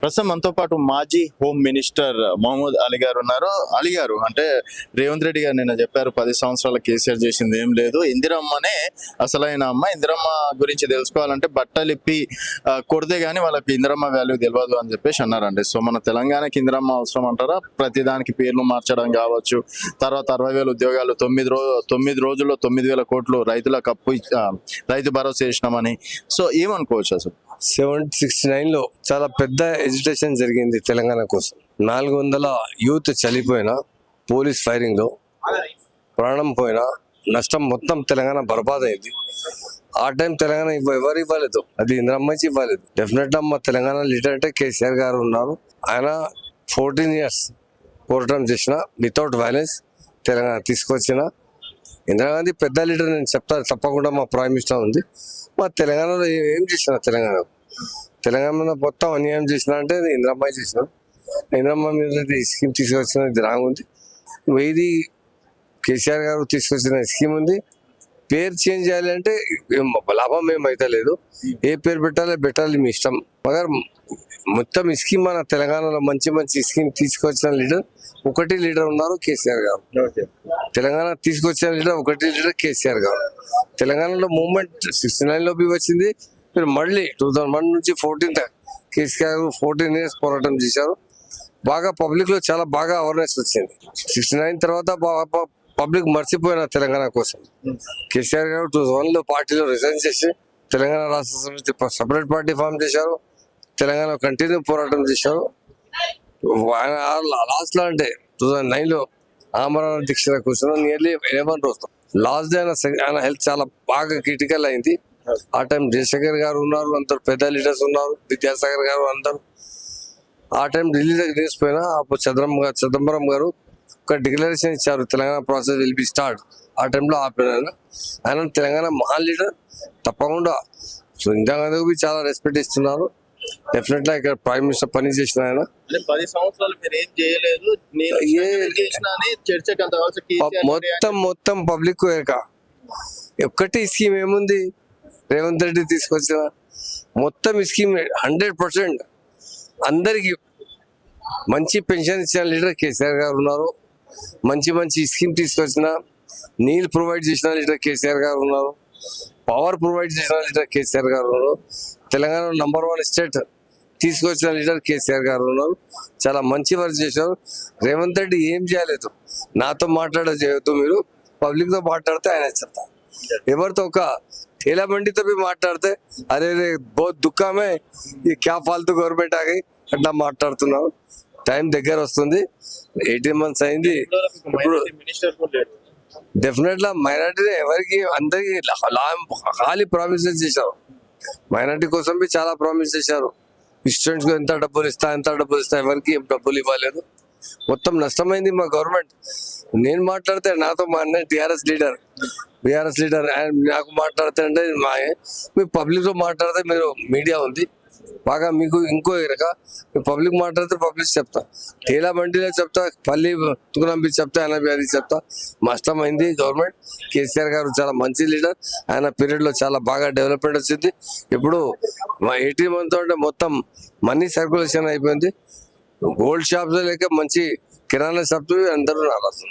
ప్రస్తుతం మనతో పాటు మాజీ హోమ్ మినిస్టర్ మహమూద్ అలీ గారు ఉన్నారు. అలీ గారు అంటే రేవంత్ రెడ్డి గారు నిన్న చెప్పారు 10 సంవత్సరాల కేసీఆర్ చేసింది ఏం లేదు, ఇందిరమ్మనే అసలైన అమ్మ. ఇందిరమ్మ గురించి తెలుసుకోవాలంటే బట్టలు ఇప్పి కొడితే గానీ వాళ్ళకి ఇందిరమ్మ వాల్యూ తెలియదు అని చెప్పేసి అన్నారండి. సో మన తెలంగాణకి ఇందిరమ్మ అవసరం అంటారా? ప్రతిదానికి పేర్లు మార్చడం కావచ్చు, తర్వాత 60,000 ఉద్యోగాలు, 9 రోజుల్లో 9,000 కోట్లు రైతులకు అప్పు రైతు భరోసా చేసినామని. సో ఏమనుకోవచ్చు అసలు? 69లో చాలా పెద్ద ఎజిటేషన్ జరిగింది తెలంగాణ కోసం. 400 యూత్ చనిపోయినా, పోలీస్ ఫైరింగ్ లో ప్రాణం పోయినా, నష్టం మొత్తం తెలంగాణ బర్బాద్ అయింది. ఆ టైం తెలంగాణ ఎవరు ఇవ్వలేదు, అది ఇందిరమ్మకి ఇవ్వలేదు. డెఫినెట్ గా మా తెలంగాణ లీడర్ అంటే కేసీఆర్ గారు ఉన్నారు. ఆయన 14 years పోరాటం చేసిన వితౌట్ వైలెన్స్ తెలంగాణ తీసుకొచ్చిన ఇందిరాగాంధీ పెద్ద లీడర్. నేను చెప్తా తప్పకుండా మా ప్రైమ్ మినిస్టర్ ఉంది. మా తెలంగాణలో ఏం చేసిన, తెలంగాణ మొత్తం అన్యాయం చేసిన అంటే ఇందిరమ్మ చేసిన. ఇందిరమ్మ మీద స్కీమ్ తీసుకొచ్చిన ఇది రాంగ్ ఉంది. ఇది కేసీఆర్ గారు తీసుకొచ్చిన స్కీమ్ ఉంది. పేరు చేంజ్ చేయాలి అంటే లాభం ఏమైతే లేదు. ఏ పేరు పెట్టాలి మీ ఇష్టం. మగర్ మొత్తం ఈ స్కీమ్ మన తెలంగాణలో మంచి స్కీమ్ తీసుకొచ్చిన లీడర్ ఒకటి లీడర్ ఉన్నారు, కేసీఆర్ గారు. తెలంగాణ తీసుకొచ్చిన లీడర్ ఒకటి లీడర్ కేసీఆర్ గారు. తెలంగాణలో మూవ్మెంట్ 69లో వచ్చింది. మీరు మళ్ళీ 2001 నుంచి 14 కేసీఆర్ గారు 14 years పోరాటం చేశారు. బాగా పబ్లిక్ లో చాలా బాగా అవేర్నెస్ వచ్చింది. 69 తర్వాత పబ్లిక్ మర్చిపోయిన తెలంగాణ కోసం. కేసీఆర్ గారు 2001లో పార్టీలో రిజైన్ చేసి తెలంగాణ రాష్ట్ర సమితి సపరేట్ పార్టీ ఫామ్ చేశారు. తెలంగాణ కంటిన్యూ పోరాటం చేశారు. లాస్ట్ లో అంటే 2009లో ఆమరణ దీక్ష కూర్చున్న నియర్లీ 11 రోజులు. లాస్ట్ డే ఆయన హెల్త్ చాలా బాగా క్రిటికల్ అయింది. ఆ టైం జయశంకర్ గారు ఉన్నారు, అందరు పెద్ద లీడర్స్ ఉన్నారు, విద్యాసాగర్ గారు అందరు. ఆ టైం ఢిల్లీ దగ్గర తీసిపోయినా అప్పుడు చిదంబరం గారు ఒక డిక్లరేషన్ ఇచ్చారు, Telangana process will be start. ఆ టైంలో ఆపిన ఆయన తెలంగాణ మహాన్ లీడర్ తప్పకుండా. సో ఇందిరాగాంధీకి చాలా రెస్పెక్ట్ ఇస్తున్నారు. డెఫినెట్ గా ఇక్కడ ప్రైమ్ మినిస్టర్ పని చేసిన ఆయన. 10 సంవత్సరాలు మీరు ఏం చేయలేదు, మొత్తం పబ్లిక్ ఒక్కటి స్కీమ్ ఏముంది రేవంత్ రెడ్డి తీసుకొచ్చిన మొత్తం ఈ స్కీమ్ 100% అందరికి మంచి పెన్షన్ ఇచ్చిన లీడర్ కేసీఆర్ గారు ఉన్నారు. మంచి స్కీమ్ తీసుకొచ్చిన నీళ్ళు ప్రొవైడ్ చేసిన లీడర్ కేసీఆర్ గారు ఉన్నారు. పవర్ ప్రొవైడ్ చేసిన లీడర్ కేసీఆర్ గారు ఉన్నారు. తెలంగాణ నంబర్ 1 స్టేట్ తీసుకొచ్చిన లీడర్ కేసీఆర్ గారు ఉన్నారు. చాలా మంచి వర్క్ చేశారు. రేవంత్ రెడ్డి ఏం చేయలేదు. నాతో చేయొద్దు, మీరు పబ్లిక్ తో మాట్లాడితే ఆయన చెప్తా. ఎవరితో ఒక ठेला मंडी तो भी మాట్లాడితే అరే బహుత్ దుఃఖమే ఈ క్యా ఫాల్తూ గవర్నమెంట్ ఆగి అట్లా మాట్లాడుతున్నాం. టైం దగ్గర వస్తుంది, 18 months అయింది. ఇప్పుడు డెఫినెట్ గా మైనార్టీ ఎవరికి అందరికి ఖాళీ ప్రామిసెస్ చేశారు. మైనార్టీ కోసం బి చాలా ప్రామిస్ చేశారు. స్టూడెంట్స్ కు ఎంత డబ్బులు ఇస్తా ఎవరికి ఏం డబ్బులు ఇవ్వలేదు. మొత్తం నష్టమైంది మా గవర్నమెంట్. నేను మాట్లాడితే నాతో మా అన్న బీఆర్ఎస్ లీడర్ నాకు మాట్లాడితే అంటే మీ పబ్లిక్ లో మాట్లాడితే మీరు మీడియా ఉంది బాగా, మీకు ఇంకో రక మీ పబ్లిక్ మాట్లాడితే పబ్లిక్ చెప్తా, ఠేలా బండిలో చెప్తా, పల్లి తుకునంపి చెప్తా, ఆయన అది చెప్తా. నష్టమైంది గవర్నమెంట్. కేసీఆర్ గారు చాలా మంచి లీడర్. ఆయన పీరియడ్ లో చాలా బాగా డెవలప్మెంట్ వచ్చింది. ఇప్పుడు మా 18 months అంటే మొత్తం మనీ సర్క్యులేషన్ అయిపోయింది. గోల్డ్ షాప్స్ లేక మంచి కిరాణా షాప్స్ అందరూ రావాలి.